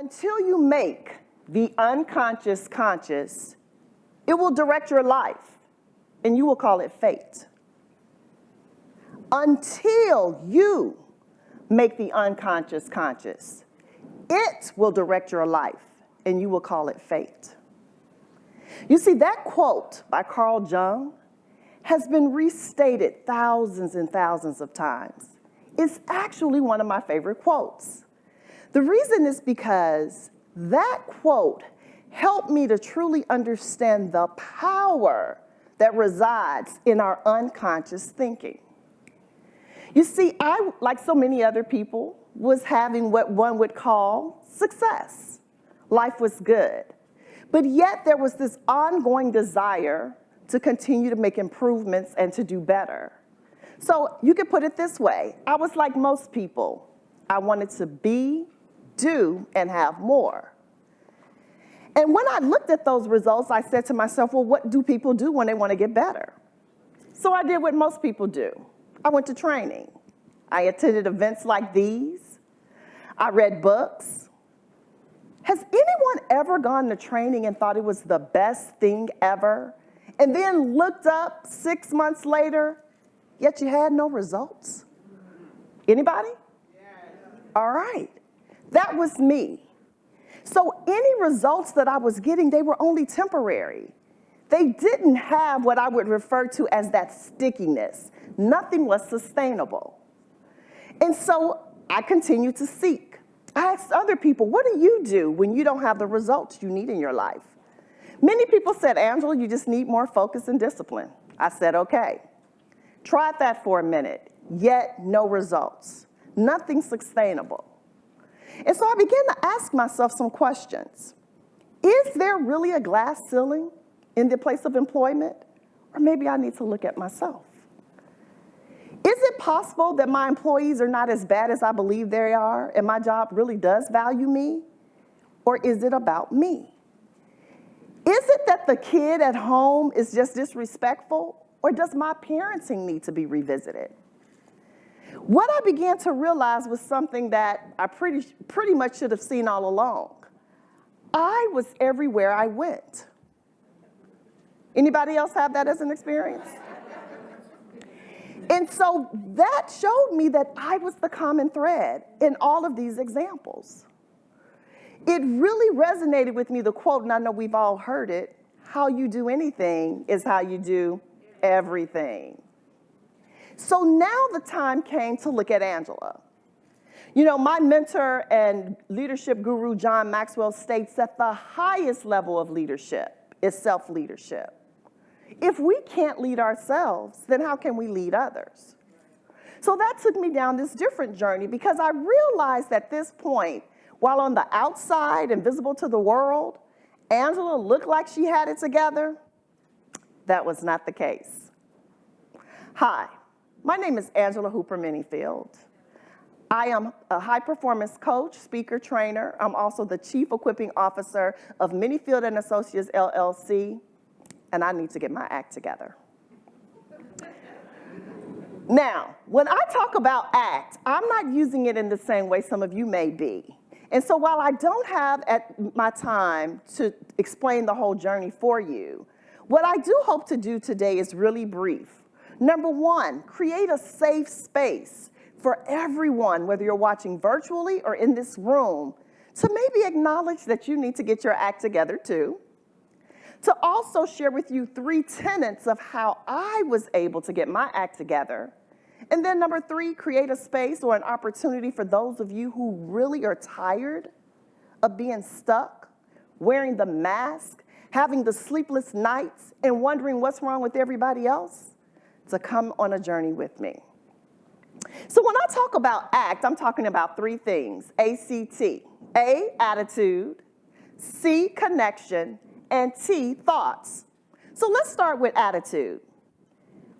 Until you make the unconscious conscious, it will direct your life, and you will call it fate. Until you make the unconscious conscious, it will direct your life, and you will call it fate. You see, that quote by Carl Jung has been restated thousands and thousands of times. It's actually one of my favorite quotes. The reason is because that quote helped me to truly understand the power that resides in our unconscious thinking. You see, I, like so many other people, was having what one would call success. Life was good. But yet there was this ongoing desire to continue to make improvements and to do better. So you could put it this way. I was like most people. I wanted to be, do, and have more. And when I looked at those results, I said to myself, well, what do people do when they want to get better? So I did what most people do. I went to training. I attended events like these. I read books. Has anyone ever gone to training and thought it was the best thing ever, and then looked up 6 months later, yet you had no results? Anybody? Yes. All right. That was me. So any results that I was getting, they were only temporary. They didn't have what I would refer to as that stickiness. Nothing was sustainable. And so I continued to seek. I asked other people, what do you do when you don't have the results you need in your life? Many people said, Angela, you just need more focus and discipline. I said, okay. Tried that for a minute, yet no results. Nothing sustainable. And so I began to ask myself some questions. Is there really a glass ceiling in the place of employment? Or maybe I need to look at myself. Is it possible that my employees are not as bad as I believe they are, and my job really does value me? Or is it about me? Is it that the kid at home is just disrespectful, or does my parenting need to be revisited? What I began to realize was something that I pretty much should have seen all along. I was everywhere I went. Anybody else have that as an experience? And so that showed me that I was the common thread in all of these examples. It really resonated with me, the quote, and I know we've all heard it, how you do anything is how you do everything. So now the time came to look at Angela. You know, my mentor and leadership guru, John Maxwell, states that the highest level of leadership is self-leadership. If we can't lead ourselves, then how can we lead others? So that took me down this different journey because I realized at this point, while on the outside and visible to the world, Angela looked like she had it together. That was not the case. Hi, my name is Angela Hooper Menifield. I am a high-performance coach, speaker, trainer. I'm also the Chief Equipping Officer of Menifield and Associates, LLC, and I need to get my act together. Now, when I talk about act, I'm not using it in the same way some of you may be. And so while I don't have at my time to explain the whole journey for you, what I do hope to do today is really brief. Number one, create a safe space for everyone, whether you're watching virtually or in this room, to maybe acknowledge that you need to get your act together too. To also share with you 3 tenets of how I was able to get my act together. And then number 3, create a space or an opportunity for those of you who really are tired of being stuck, wearing the mask, having the sleepless nights, and wondering what's wrong with everybody else, to come on a journey with me. So when I talk about ACT, I'm talking about 3 things, ACT. A, attitude, C, connection, and T, thoughts. So let's start with attitude.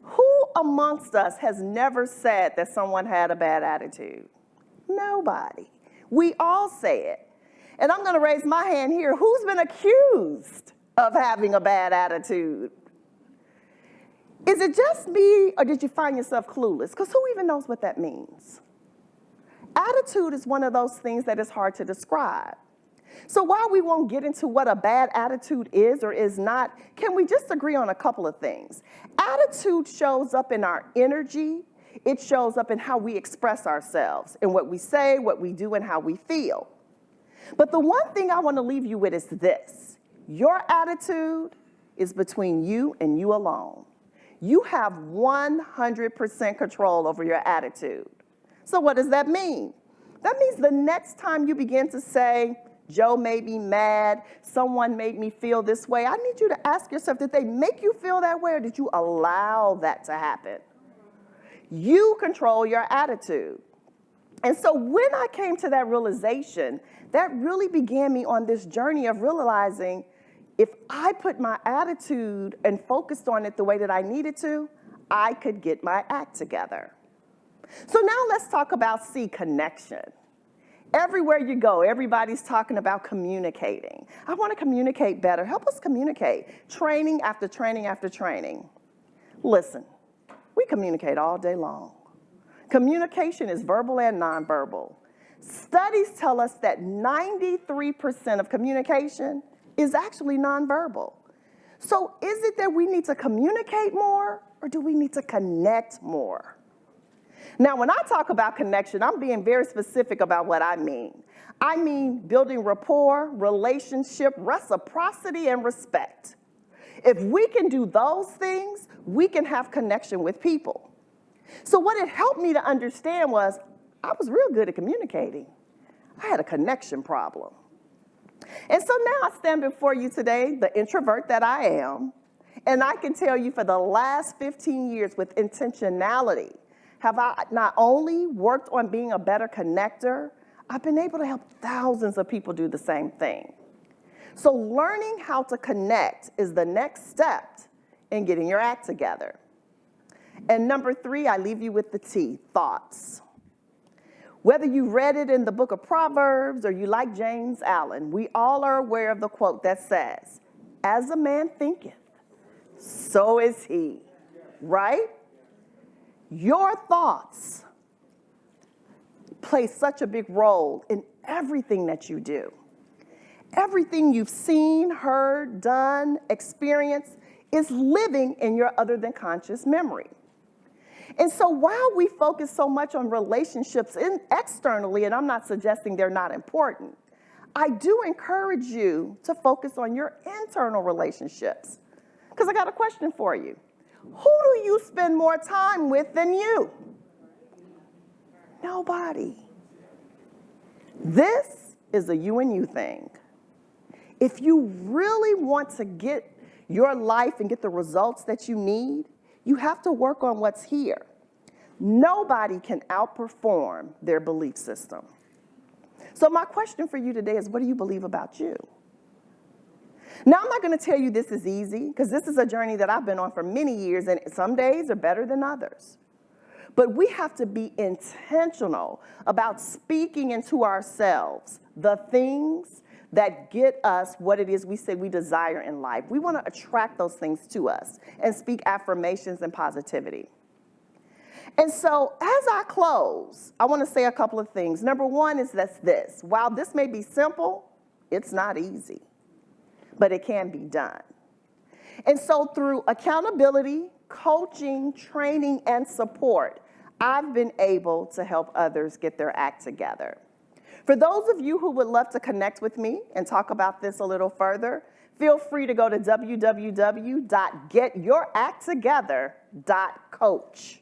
Who amongst us has never said that someone had a bad attitude? Nobody. We all say it. And I'm going to raise my hand here. Who's been accused of having a bad attitude? Is it just me, or did you find yourself clueless? Because who even knows what that means? Attitude is one of those things that is hard to describe. So while we won't get into what a bad attitude is or is not, can we just agree on a couple of things? Attitude shows up in our energy. It shows up in how we express ourselves, in what we say, what we do, and how we feel. But the one thing I want to leave you with is this. Your attitude is between you and you alone. You have 100% control over your attitude. So what does that mean? That means the next time you begin to say, Joe made me mad, someone made me feel this way, I need you to ask yourself, did they make you feel that way or did you allow that to happen? You control your attitude. And so when I came to that realization, that really began me on this journey of realizing if I put my attitude and focused on it the way that I needed to, I could get my act together. So now let's talk about C, connection. Everywhere you go, everybody's talking about communicating. I want to communicate better. Help us communicate. Training after training after training. Listen, we communicate all day long. Communication is verbal and nonverbal. Studies tell us that 93% of communication is actually nonverbal. So is it that we need to communicate more or do we need to connect more? Now, when I talk about connection, I'm being very specific about what I mean. I mean building rapport, relationship, reciprocity, and respect. If we can do those things, we can have connection with people. So what it helped me to understand was I was real good at communicating. I had a connection problem. And so now I stand before you today, the introvert that I am, and I can tell you for the last 15 years with intentionality, have I not only worked on being a better connector, I've been able to help thousands of people do the same thing. So learning how to connect is the next step in getting your act together. And number 3, I leave you with the T, thoughts. Whether you read it in the book of Proverbs or you like James Allen, we all are aware of the quote that says, as a man thinketh, so is he, right? Your thoughts play such a big role in everything that you do. Everything you've seen, heard, done, experienced is living in your other than conscious memory. And so while we focus so much on relationships externally, and I'm not suggesting they're not important, I do encourage you to focus on your internal relationships. Because I got a question for you. Who do you spend more time with than you? Nobody. This is a you and you thing. If you really want to get your life and get the results that you need, you have to work on what's here. Nobody can outperform their belief system. So my question for you today is, what do you believe about you? Now, I'm not going to tell you this is easy, because this is a journey that I've been on for many years, and some days are better than others. But we have to be intentional about speaking into ourselves the things that get us what it is we say we desire in life. We want to attract those things to us and speak affirmations and positivity. And so as I close, I want to say a couple of things. Number 1 is this. While this may be simple, it's not easy, but it can be done. And so through accountability, coaching, training, and support, I've been able to help others get their act together. For those of you who would love to connect with me and talk about this a little further, feel free to go to www.getyouracttogether.coach.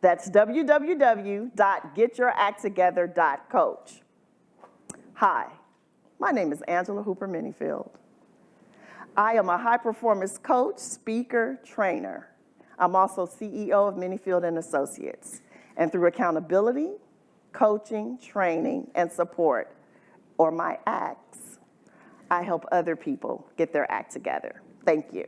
That's www.getyouracttogether.coach. Hi, my name is Angela Hooper Menifield. I am a high-performance coach, speaker, trainer. I'm also CEO of Menifield and Associates. And through accountability, coaching, training, and support, or my acts, I help other people get their act together. Thank you.